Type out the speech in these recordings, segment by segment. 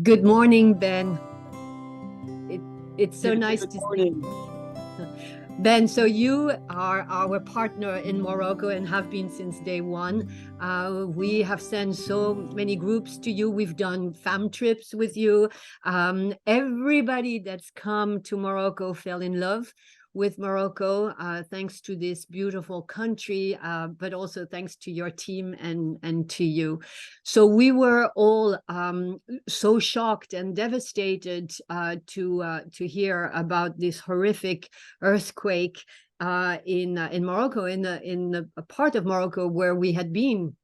Good morning, Ben. It, it's so Good nice to see morning. Ben. So you are our partner in Morocco and have been since day one. We have sent so many groups to you. We've done fam trips with you. Everybody that's come to Morocco fell in love with Morocco, thanks to this beautiful country, but also thanks to your team and to you. So we were all so shocked and devastated to hear about this horrific earthquake in Morocco, in the part of Morocco where we had been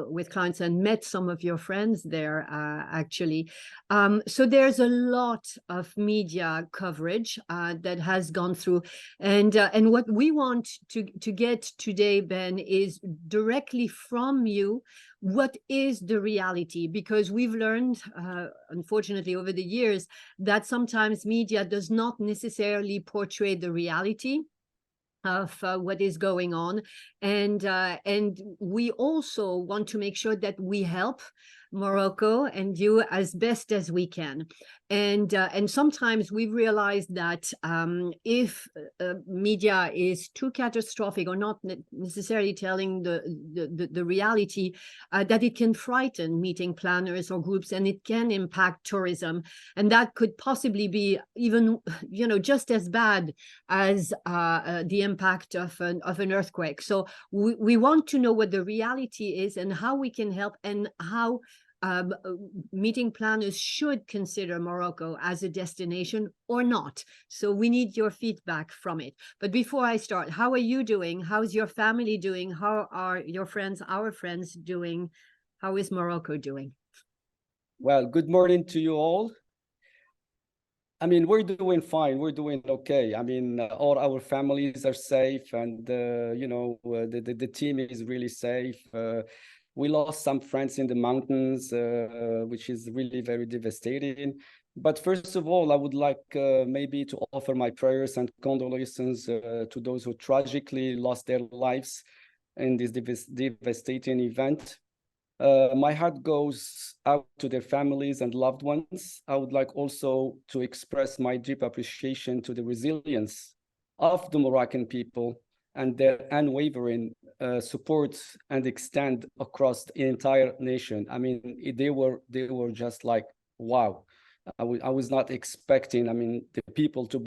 with clients and met some of your friends there, actually. So there's a lot of media coverage that has gone through. And what we want to get today, Ben, is directly from you, what is the reality? Because we've learned, unfortunately, over the years, that sometimes media does not necessarily portray the reality of what is going on, and we also want to make sure that we help Morocco and you as best as we can. And sometimes we've realized that if media is too catastrophic or not necessarily telling the reality, that it can frighten meeting planners or groups, and it can impact tourism, and that could possibly be even just as bad as the impact of an earthquake. So we want to know what the reality is and how we can help, and how um, meeting planners should consider Morocco as a destination or not. So we need your feedback from it. But before I start, how are you doing? How's your family doing? How are your friends, our friends, doing? How is Morocco doing? Well, good morning to you all. I mean, we're doing fine. We're doing okay. I mean, all our families are safe, and the team is really safe. We lost some friends in the mountains, which is really very devastating. But first of all, I would like maybe to offer my prayers and condolences to those who tragically lost their lives in this devastating event. My heart goes out to their families and loved ones. I would like also to express my deep appreciation to the resilience of the Moroccan people and their unwavering support and extend across the entire nation. I mean, they were just like, wow. I was not expecting. I mean, the people to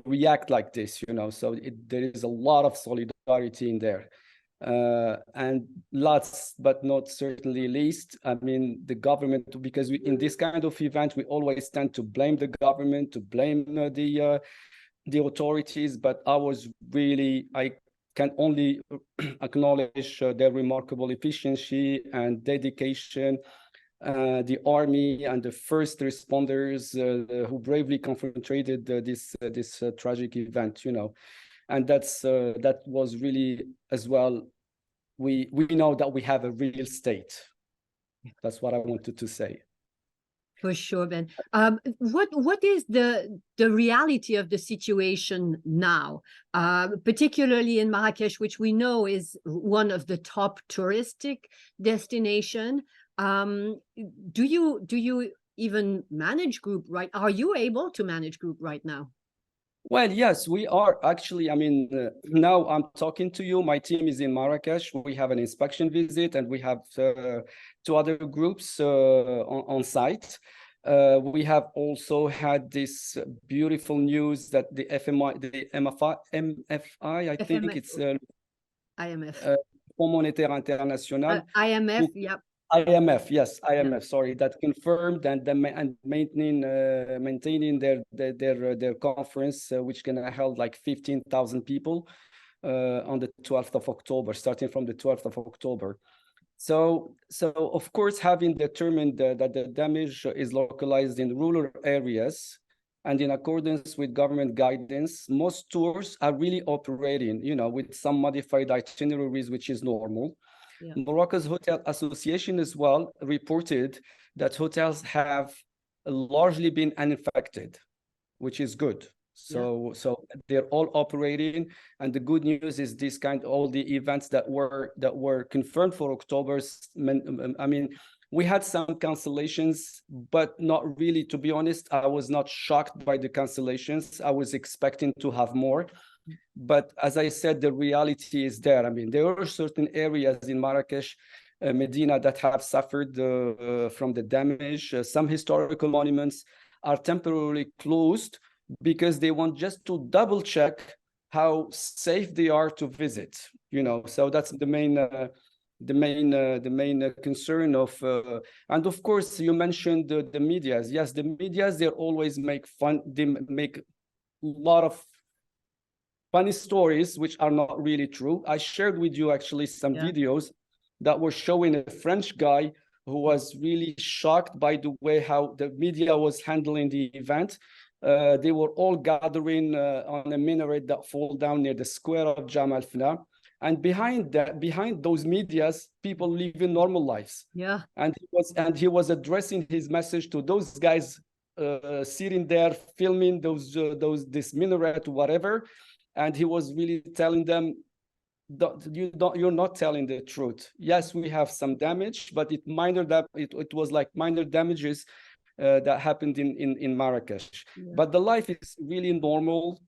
react like this. So there is a lot of solidarity in there. And last but not certainly least, I mean, the government, because in this kind of event, we always tend to blame the government, to blame the authorities, but I can only acknowledge their remarkable efficiency and dedication, the army and the first responders who bravely confronted this tragic event, and that was really as well. We know that we have a real state. That's what I wanted to say. For sure, Ben. What is the reality of the situation now, particularly in Marrakesh, which we know is one of the top touristic destination? Do you even manage group right? Are you able to manage group right now? Well, yes, we are actually. I mean, now I'm talking to you. My team is in Marrakesh. We have an inspection visit, and we have two other groups on site. We have also had this beautiful news that the MFI, I think FMF, it's IMF, Fonds Monétaire International, IMF. who Yep. IMF, yes, Yeah. IMF. Sorry, that confirmed and maintaining their conference, which gonna held like 15,000 people on the 12th of October, starting from the 12th of October. So of course, having determined that the damage is localized in rural areas and in accordance with government guidance, most tours are really operating, with some modified itineraries, which is normal. Yeah. Morocco's Hotel Association as well reported that hotels have largely been unaffected, which is good. Yeah. So they're all operating, and the good news is all the events that were confirmed for October. I mean, We had some cancellations, but not really, to be honest. I was not shocked by the cancellations. I was expecting to have more. But as I said, the reality is there. I mean, there are certain areas in Marrakesh, Medina, that have suffered from the damage. Some historical monuments are temporarily closed because they want just to double check how safe they are to visit. So that's the main concern of. And of course, you mentioned the medias. Yes, the medias, they always make fun. They make a lot of funny stories which are not really true. I shared with you actually some videos that were showing a French guy who was really shocked by the way how the media was handling the event. They were all gathering on a minaret that fall down near the square of Jamal Fna. And behind those medias, people living normal lives. Yeah. And he was addressing his message to those guys sitting there filming this minaret, whatever. And he was really telling them, you're not telling the truth. Yes, we have some damage, but it was like minor damages that happened in Marrakesh. But the life is really normal.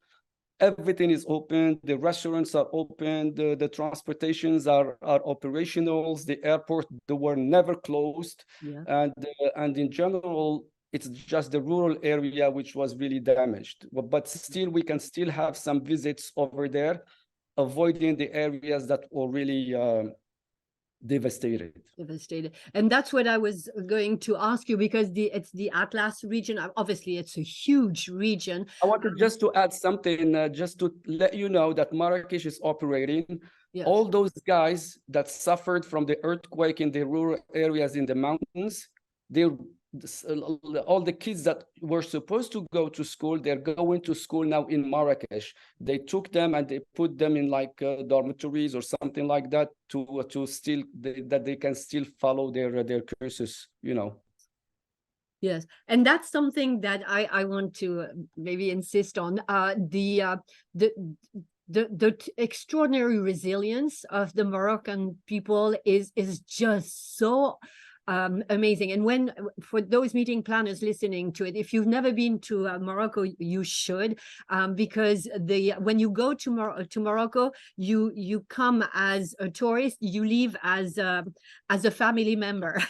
Everything is open. The restaurants are open. The transportations are operational. The airport, they were never closed. And in general, it's just the rural area which was really damaged. But still, we can still have some visits over there, avoiding the areas that were really devastated. And that's what I was going to ask you, because it's the Atlas region. Obviously, it's a huge region. I wanted just to add something, just to let you know that Marrakesh is operating. All those guys that suffered from the earthquake in the rural areas in the mountains, all the kids that were supposed to go to school, they're going to school now in Marrakesh. They took them and they put them in like dormitories or something like that to still that they can still follow their courses. Yes, and that's something that I want to maybe insist on. The extraordinary resilience of the Moroccan people is just so amazing. And for those meeting planners listening to it, if you've never been to Morocco, you should, because when you go to Morocco, you come as a tourist, you leave as a family member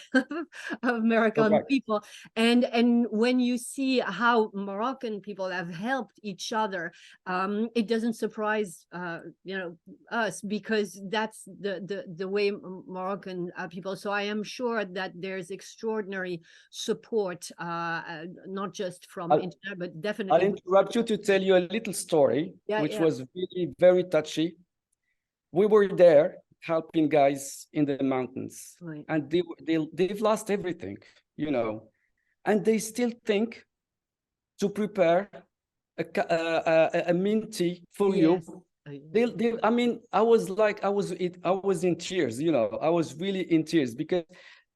of Moroccan people, and when you see how Moroccan people have helped each other, it doesn't surprise us, because that's the way Moroccan people. So I am sure that there's extraordinary support, not just from internet, but definitely. I'll interrupt you to tell you a little story, which was really very touchy. We were there helping guys in the mountains, and they've lost everything, and they still think to prepare a mint tea for you. I mean, I was in tears, I was really in tears, because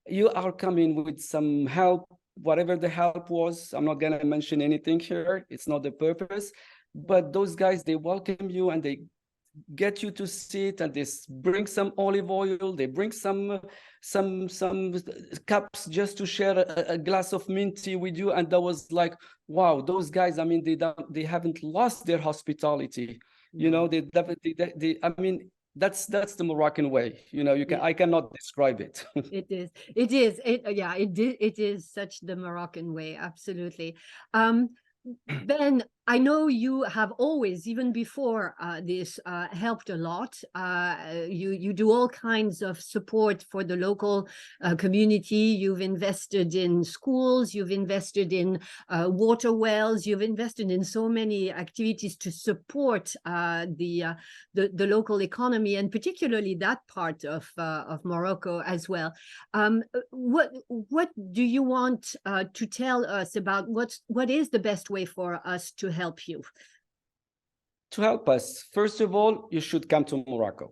you are coming with some help, whatever the help was. I'm not going to mention anything here. It's not the purpose. But those guys, they welcome you and they get you to sit, and they bring some olive oil. They bring some cups just to share a glass of mint tea with you. And that was like, wow, those guys, I mean, they haven't lost their hospitality. I mean, that's the Moroccan way. I cannot describe it. It is such the Moroccan way. Absolutely. Ben, I know you have always, even before this, helped a lot. You do all kinds of support for the local community. You've invested in schools, you've invested in water wells, you've invested in so many activities to support the local economy, and particularly that part of Morocco as well. What do you want to tell us about what is the best way for us to help you? To help us, first of all, you should come to Morocco.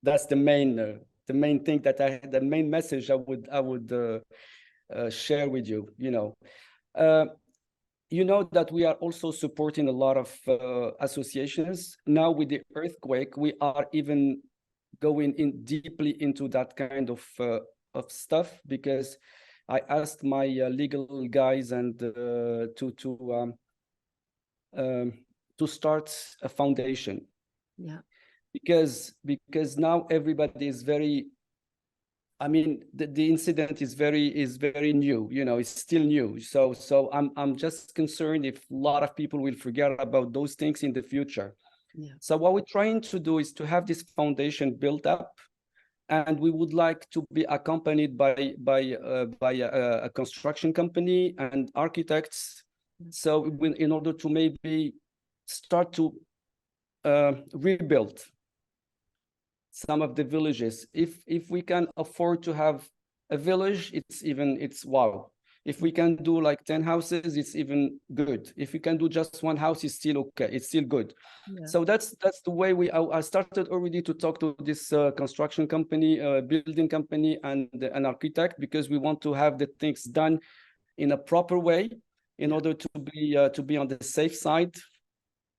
That's the main thing the main message I would share with you. That we are also supporting a lot of associations. Now with the earthquake, we are even going in deeply into that kind of stuff, because I asked my legal guys and to start a foundation. Yeah. Because now everybody is very, I mean, the incident is very new, you know, it's still new. So I'm just concerned if a lot of people will forget about those things in the future. Yeah. So what we're trying to do is to have this foundation built up, and we would like to be accompanied by a construction company and architects. So in order to maybe start to rebuild some of the villages. If we can afford to have a village, it's wow. If we can do like 10 houses, it's even good. If we can do just one house, it's still okay. It's still good. Yeah. So that's the way I started already to talk to this construction company, building company, and an architect, because we want to have the things done in a proper way in order to be on the safe side,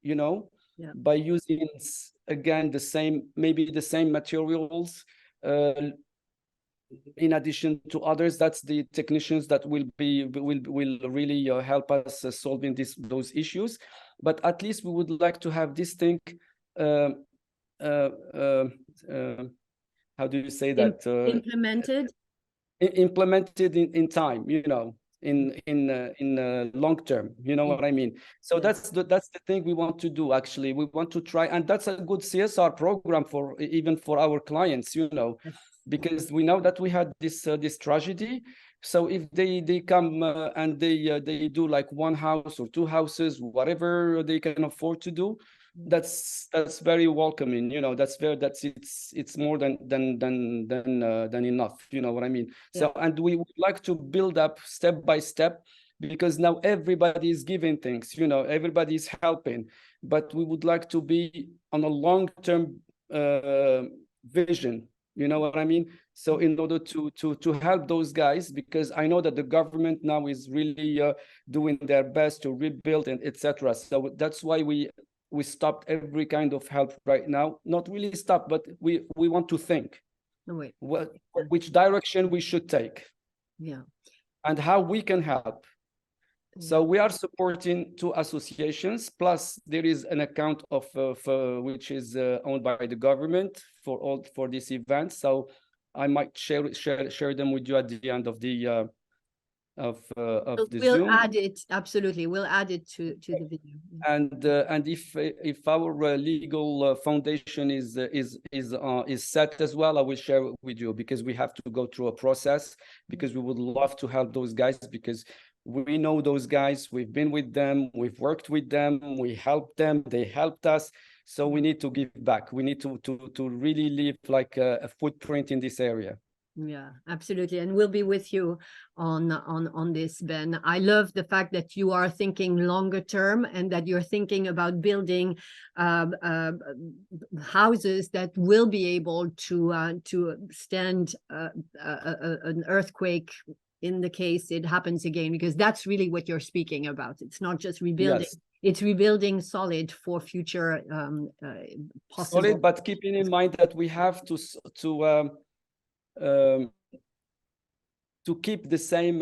you know, by using again maybe the same materials in addition to others. That's the technicians that will really help us solving those issues. But at least we would like to have this thing uh, uh, uh, how do you say that, implemented in time, you know, in long term, you know what I mean. So that's the thing we want to do. Actually, we want to try, and that's a good CSR program for even for our clients, you know, because we know that we had this tragedy. So if they come and they do like one house or two houses, whatever they can afford to do, that's very welcoming, you know. It's more than enough, you know what I mean. So and we would like to build up step by step, because now everybody is giving things, you know, everybody is helping, but we would like to be on a long-term vision, you know what I mean. So in order to help those guys, because I know that the government now is really doing their best to rebuild and etc. So that's why we stopped every kind of help right now. Not really stop, but we want to think which direction we should take, and how we can help. So we are supporting two associations, plus there is an account of which is owned by the government for this event. So I might share them with you at the end of the we'll Zoom. add it, absolutely, we'll add it to the video. And if our legal foundation is set as well, I will share it with you, because we have to go through a process, because we would love to help those guys, because we know those guys, we've been with them, we've worked with them, we helped them, they helped us. So we need to give back. We need to really leave like a footprint in this area. Yeah, absolutely. And we'll be with you on this, Ben. I love the fact that you are thinking longer term, and that you're thinking about building houses that will be able to stand an earthquake in the case it happens again, because that's really what you're speaking about. It's not just rebuilding. Yes. It's rebuilding solid for future possible. Solid, but keeping in mind that we have to keep the same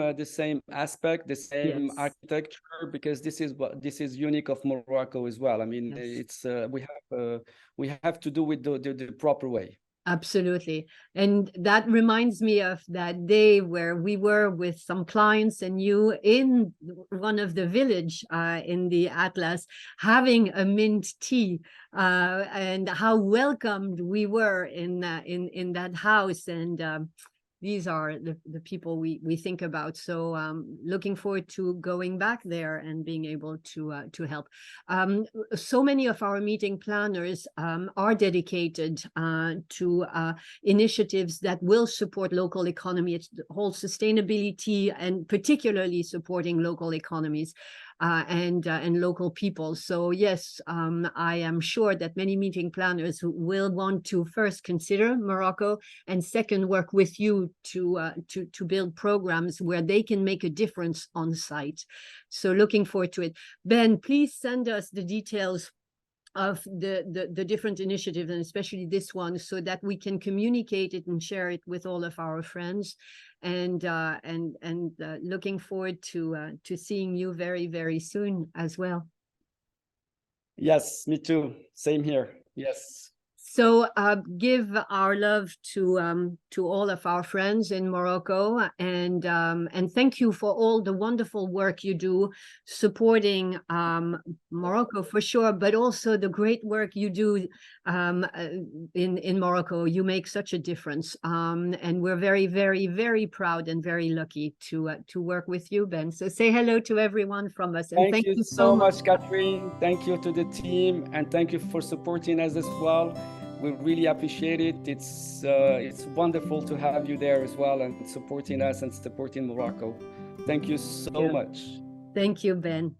aspect, the same architecture, because this is unique of Morocco as well. I mean, it's we have to do with the proper way. Absolutely. And that reminds me of that day where we were with some clients and you in one of the village in the Atlas, having a mint tea, and how welcomed we were in that house. And these are the people we think about. So looking forward to going back there and being able to help. So many of our meeting planners are dedicated to initiatives that will support local economy. It's the whole sustainability, and particularly supporting local economies and local people. So yes, I am sure that many meeting planners will want to first consider Morocco, and second, work with you to build programs where they can make a difference on site. So looking forward to it. Ben, please send us the details of the different initiatives, and especially this one, so that we can communicate it and share it with all of our friends. And looking forward to seeing you very, very soon as well. Yes, me too. Same here. Yes. So give our love to all of our friends in Morocco, and thank you for all the wonderful work you do supporting Morocco for sure, but also the great work you do in Morocco. You make such a difference, and we're very, very, very proud and very lucky to work with you, Ben. So say hello to everyone from us, and Thank you you so much, Catherine. Thank you to the team, and thank you for supporting us as well. We really appreciate it. It's wonderful to have you there as well and supporting us and supporting Morocco. Thank you so much. Thank you, Ben.